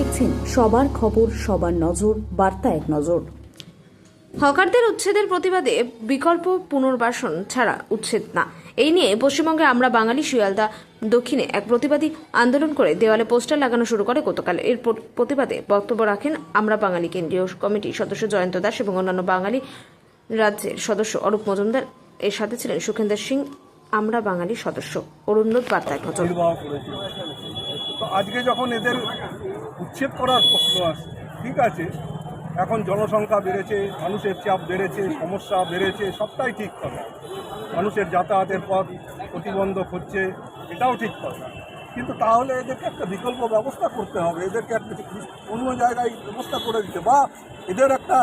দেখছেন সবার খবর, সবার নজর, বার্তা এক নজর। হকারদের উচ্ছেদের প্রতিবাদে বিকল্প পুনর্বাসন ছাড়া উচ্ছেদ না, এই নিয়ে পশ্চিমবঙ্গে আমরা বাঙালি শিয়ালদা দক্ষিণে এক প্রতিবাদী আন্দোলন করে দেওয়ালে পোস্টার লাগানো শুরু করে গতকাল। এর প্রতিবাদে বক্তব্য রাখেন আমরা বাঙালি কেন্দ্রীয় কমিটির সদস্য জয়ন্ত দাস এবং অন্যান্য বাঙালি রাজ্যের সদস্য অরূপ মজুমদার। এর সাথে ছিলেন সুখেন্দর সিং, আমরা বাঙালি সদস্য অরুণোদ বার্তা এক নজর। আজকে যখন এদের উচ্ছেদ করার প্রশ্ন আসছে, ঠিক আছে, এখন জনসংখ্যা বেড়েছে, মানুষের চাপ বেড়েছে, সমস্যা বেড়েছে, সবটাই ঠিক কথা। মানুষের যাতায়াতের পথ প্রতিবন্ধক হচ্ছে, এটাও ঠিক কথা। কিন্তু তাহলে এদেরকে একটা বিকল্প ব্যবস্থা করতে হবে, এদেরকে একটা অন্য জায়গায় ব্যবস্থা করে দিতে, বা এদের একটা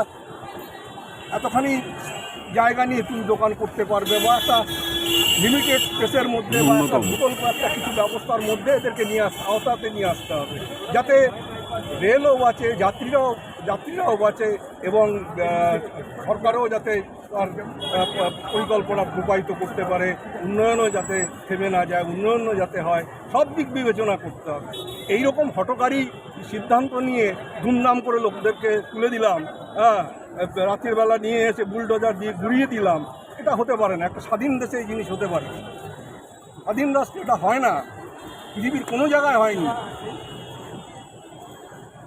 এতখানি জায়গা নিয়ে তুমি দোকান করতে পারবে, বা একটা লিমিটেড স্পেসের মধ্যে বা একটা বিকল্প একটা কিছু ব্যবস্থার মধ্যে এদেরকে আওতাতে নিয়ে আসতে হবে, যাতে রেলও বাঁচে, যাত্রীরাও বাঁচে এবং সরকারও যাতে তার পরিকল্পনা রূপায়িত করতে পারে, উন্নয়নও যাতে থেমে না যায়, উন্নয়নও যাতে হয়, সব দিক বিবেচনা করতে হবে। এইরকম হঠকারী সিদ্ধান্ত নিয়ে দুমদাম করে লোকদেরকে তুলে দিলাম, রাতের বেলা নিয়ে এসে বুলডোজার দিয়ে ঘুরিয়ে দিলাম, এটা হতে পারে না। একটা স্বাধীন দেশে এই জিনিস হতে পারে না, স্বাধীন রাষ্ট্রে এটা হয় না, পৃথিবীর কোনো জায়গায় হয়নি,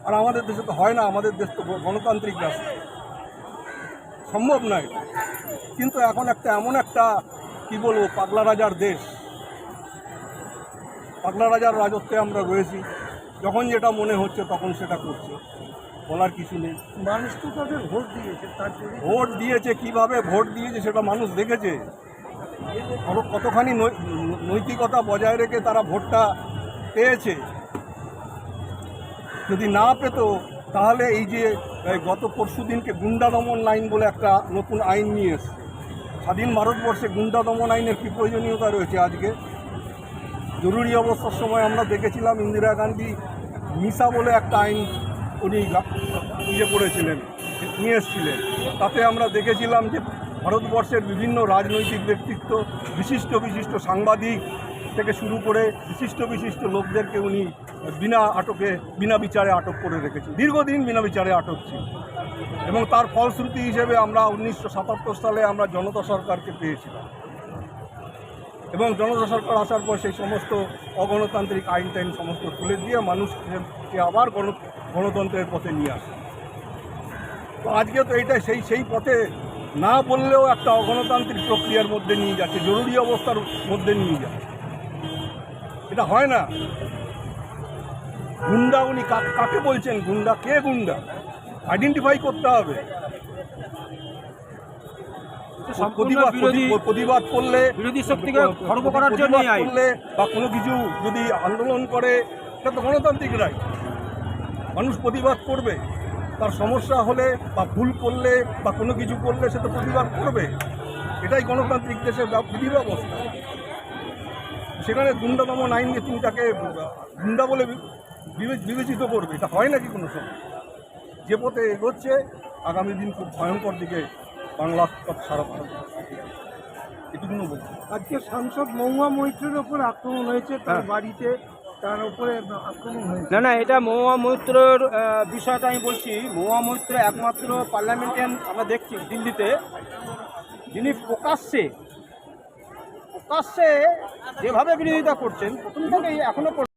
আর আমাদের দেশে তো হয় না। আমাদের দেশ তো গণতান্ত্রিক রাষ্ট্র, সম্ভব নয়। কিন্তু এখন এমন একটা কি বলবো, পাগলা রাজার দেশ, পাগলা রাজার রাজত্বে আমরা রয়েছি। যখন যেটা মনে হচ্ছে তখন সেটা করছে, বলার কিছু নেই। মানুষ তো তাদের ভোট দিয়েছে, কিভাবে ভোট দিয়েছে সেটা মানুষ দেখেছে। কতখানি নৈতিকতা বজায় রেখে তারা ভোটটা পেয়েছে। যদি না পেত তাহলে এই যে গত পরশু দিনকে গুন্ডা দমন আইন বলে একটা নতুন আইন নিয়ে এসছে, স্বাধীন ভারতবর্ষে গুন্ডা দমন আইনের কী প্রয়োজনীয়তা রয়েছে? আজকে জরুরি অবস্থার সময় আমরা দেখেছিলাম ইন্দিরা গান্ধী মিসা বলে একটা আইন উনি করেছিলেন, নিয়ে এসেছিলেন। তাতে আমরা দেখেছিলাম যে ভারতবর্ষের বিভিন্ন রাজনৈতিক ব্যক্তিত্ব, বিশিষ্ট সাংবাদিক থেকে শুরু করে বিশিষ্ট লোকদেরকে উনি বিনা বিচারে আটক করে রেখেছেন। দীর্ঘদিন বিনা বিচারে আটক ছিল, এবং তার ফলশ্রুতি হিসেবে আমরা 1977 সালে আমরা জনতা সরকারকে পেয়েছিলাম, এবং জনতা সরকার আসার পর সেই সমস্ত অগণতান্ত্রিক আইন টাইন সমস্ত তুলে দিয়ে মানুষকে আবার গণতন্ত্রের পথে নিয়ে আসে। তো আজকে তো এইটা সেই পথে না বললেও একটা অগণতান্ত্রিক প্রক্রিয়ার মধ্যে নিয়ে যাচ্ছে, জরুরি অবস্থার মধ্যে নিয়ে যাচ্ছে। এটা হয় না। গুন্ডা উনি কাকে বলছেন? গুন্ডা কে? গুন্ডা আইডেন্টিফাই করতে হবে। প্রতিবাদ করলে, বিরোধী শক্তিকে খর্ব করার জন্য করলে বা কোনো কিছু যদি আন্দোলন করে, এটা তো গণতান্ত্রিক রাইট। মানুষ প্রতিবাদ করবে, তার সমস্যা হলে বা ভুল করলে বা কোনো কিছু করলে সে তো প্রতিবাদ করবে। এটাই গণতান্ত্রিক দেশের বিধি ব্যবস্থা। সেখানে গুন্ডা দমন আইন দিয়ে তুমি তাকে গুন্ডা বলে বিবেচিত করবে, এটা হয় নাকি কোনো সময়? যে পথে এগোচ্ছে, আগামী দিন খুব ভয়ঙ্কর দিকে বাংলা সারা ভারত। এটুকু বলছি। আজকে সাংসদ মহুয়া মৈত্রের ওপর আক্রমণ হয়েছে, তার বাড়িতে তার উপরে আক্রমণ হয়েছে। না, এটা মহুয়া মৈত্রর বিষয়টা আমি বলছি। মহুয়া মৈত্র একমাত্র পার্লামেন্টারিয়ান আমরা দেখছি দিল্লিতে, যিনি প্রকাশ্যে যেভাবে বিরোধিতা করছেন, প্রথম থেকেই এখনো